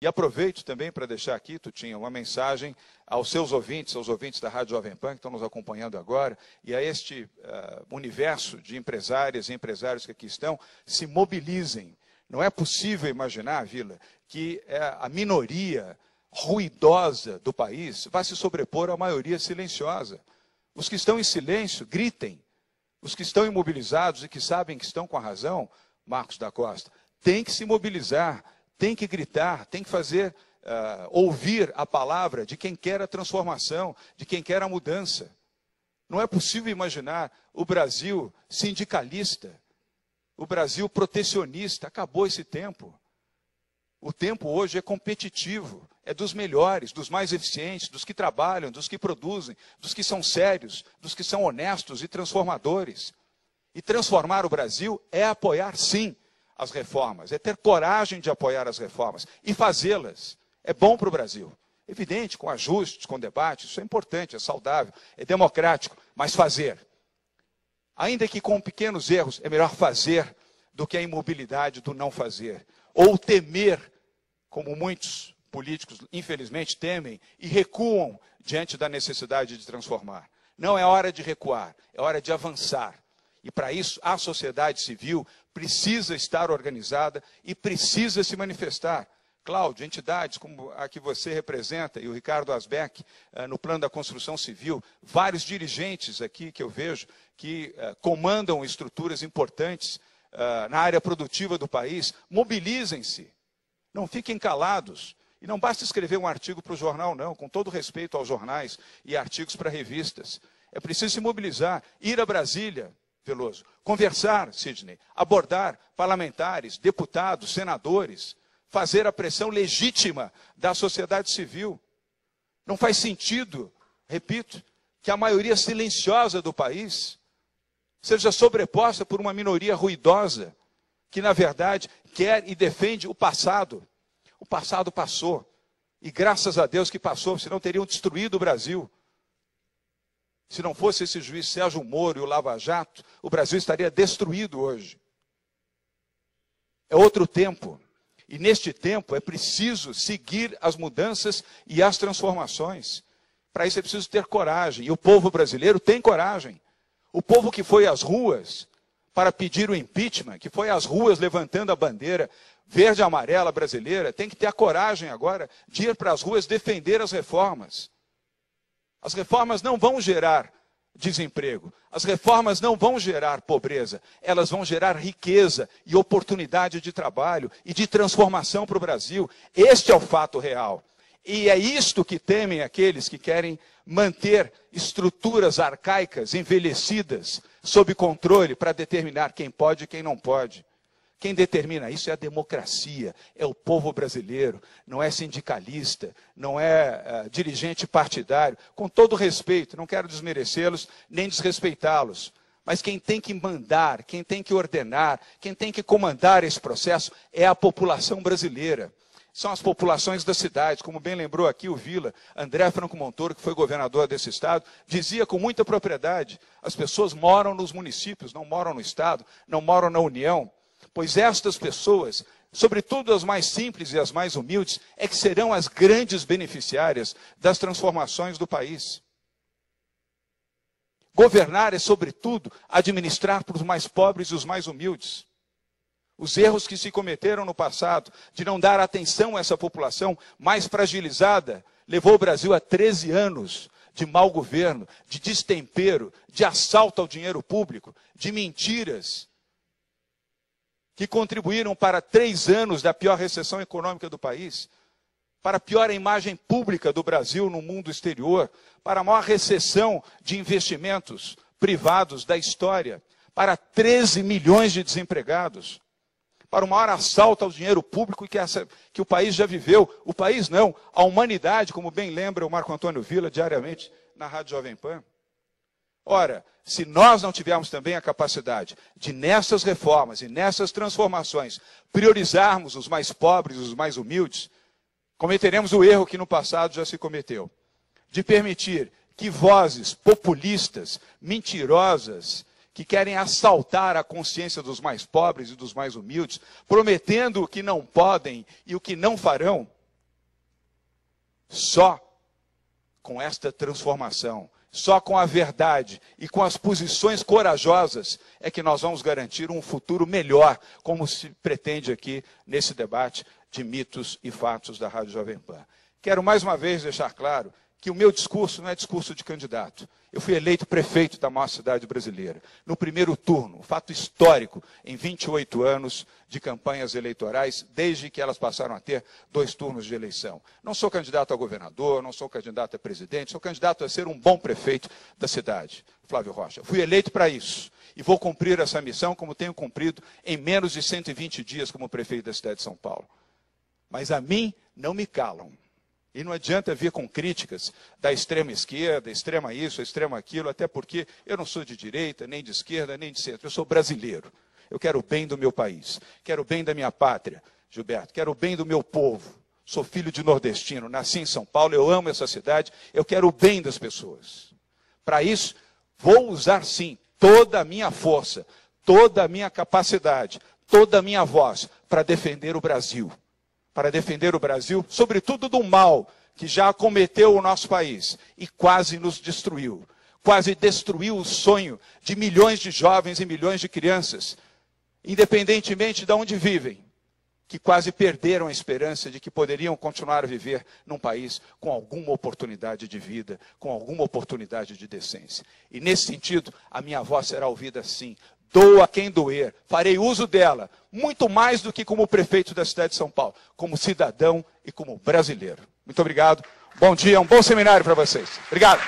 E aproveito também para deixar aqui, Tutinha, uma mensagem aos seus ouvintes, aos ouvintes da Rádio Jovem Pan, que estão nos acompanhando agora, e a este universo de empresárias e empresários que aqui estão, se mobilizem. Não é possível imaginar, Vila, que a minoria ruidosa do país vai se sobrepor à maioria silenciosa. Os que estão em silêncio, gritem. Os que estão imobilizados e que sabem que estão com a razão, Marcos da Costa, têm que se mobilizar, têm que gritar, têm que fazer ouvir a palavra de quem quer a transformação, de quem quer a mudança. Não é possível imaginar o Brasil sindicalista, o Brasil protecionista. Acabou esse tempo. O tempo hoje é competitivo, é dos melhores, dos mais eficientes, dos que trabalham, dos que produzem, dos que são sérios, dos que são honestos e transformadores. E transformar o Brasil é apoiar, sim, as reformas, é ter coragem de apoiar as reformas e fazê-las. É bom para o Brasil. Evidente, com ajustes, com debates, isso é importante, é saudável, é democrático, mas fazer. Ainda que com pequenos erros, é melhor fazer do que a imobilidade do não fazer. Ou temer, como muitos políticos, infelizmente, temem e recuam diante da necessidade de transformar. Não é hora de recuar, é hora de avançar. E para isso, a sociedade civil precisa estar organizada e precisa se manifestar. Cláudio, entidades como a que você representa e o Ricardo Asbeck, no plano da construção civil, vários dirigentes aqui que eu vejo que comandam estruturas importantes na área produtiva do país, mobilizem-se, não fiquem calados. E não basta escrever um artigo para o jornal, não, com todo respeito aos jornais e artigos para revistas. É preciso se mobilizar, ir a Brasília, Veloso, conversar, Sidney, abordar parlamentares, deputados, senadores, fazer a pressão legítima da sociedade civil. Não faz sentido, repito, que a maioria silenciosa do país seja sobreposta por uma minoria ruidosa, que, na verdade, quer e defende o passado. O passado passou, e graças a Deus que passou, senão teriam destruído o Brasil. Se não fosse esse juiz Sérgio Moro e o Lava Jato, o Brasil estaria destruído hoje. É outro tempo. E neste tempo é preciso seguir as mudanças e as transformações. Para isso é preciso ter coragem. E o povo brasileiro tem coragem. O povo que foi às ruas para pedir o impeachment, que foi às ruas levantando a bandeira verde e amarela brasileira, tem que ter a coragem agora de ir para as ruas defender as reformas. As reformas não vão gerar desemprego, as reformas não vão gerar pobreza, elas vão gerar riqueza e oportunidade de trabalho e de transformação para o Brasil. Este é o fato real. E é isto que temem aqueles que querem manter estruturas arcaicas, envelhecidas, sob controle para determinar quem pode e quem não pode. Quem determina isso é a democracia, é o povo brasileiro, não é sindicalista, não é dirigente partidário. Com todo respeito, não quero desmerecê-los nem desrespeitá-los, mas quem tem que mandar, quem tem que ordenar, quem tem que comandar esse processo é a população brasileira. São as populações das cidades, como bem lembrou aqui o Vila, André Franco Montoro, que foi governador desse estado, dizia com muita propriedade, as pessoas moram nos municípios, não moram no estado, não moram na União. Pois estas pessoas, sobretudo as mais simples e as mais humildes, é que serão as grandes beneficiárias das transformações do país. Governar é, sobretudo, administrar para os mais pobres e os mais humildes. Os erros que se cometeram no passado, de não dar atenção a essa população mais fragilizada, levou o Brasil a 13 anos de mau governo, de destempero, de assalto ao dinheiro público, de mentiras, que contribuíram para 3 anos da pior recessão econômica do país, para a pior imagem pública do Brasil no mundo exterior, para a maior recessão de investimentos privados da história, para 13 milhões de desempregados, para o maior assalto ao dinheiro público que o país já viveu. O país não, a humanidade, como bem lembra o Marco Antônio Villa diariamente na Rádio Jovem Pan. Ora, se nós não tivermos também a capacidade de, nessas reformas e nessas transformações, priorizarmos os mais pobres, os mais humildes, cometeremos o erro que no passado já se cometeu, de permitir que vozes populistas, mentirosas, que querem assaltar a consciência dos mais pobres e dos mais humildes, prometendo o que não podem e o que não farão, Só com esta transformação, só com a verdade e com as posições corajosas é que nós vamos garantir um futuro melhor, como se pretende aqui nesse debate de mitos e fatos da Rádio Jovem Pan. Quero mais uma vez deixar claro que o meu discurso não é discurso de candidato. Eu fui eleito prefeito da maior cidade brasileira, no primeiro turno, fato histórico, em 28 anos de campanhas eleitorais, desde que elas passaram a ter 2 turnos de eleição. Não sou candidato a governador, não sou candidato a presidente, sou candidato a ser um bom prefeito da cidade, Flávio Rocha. Fui eleito para isso e vou cumprir essa missão como tenho cumprido em menos de 120 dias como prefeito da cidade de São Paulo. Mas a mim não me calam. E não adianta vir com críticas da extrema esquerda, extrema isso, extrema aquilo, até porque eu não sou de direita, nem de esquerda, nem de centro. Eu sou brasileiro. Eu quero o bem do meu país. Quero o bem da minha pátria, Gilberto. Quero o bem do meu povo. Sou filho de nordestino, nasci em São Paulo, eu amo essa cidade. Eu quero o bem das pessoas. Para isso, vou usar sim toda a minha força, toda a minha capacidade, toda a minha voz para defender o Brasil. Para defender o Brasil, sobretudo do mal que já acometeu o nosso país e quase nos destruiu. Quase destruiu o sonho de milhões de jovens e milhões de crianças, independentemente de onde vivem, que quase perderam a esperança de que poderiam continuar a viver num país com alguma oportunidade de vida, com alguma oportunidade de decência. E nesse sentido, a minha voz será ouvida sim. Doa quem doer, farei uso dela, muito mais do que como prefeito da cidade de São Paulo, como cidadão e como brasileiro. Muito obrigado, bom dia, um bom seminário para vocês. Obrigado.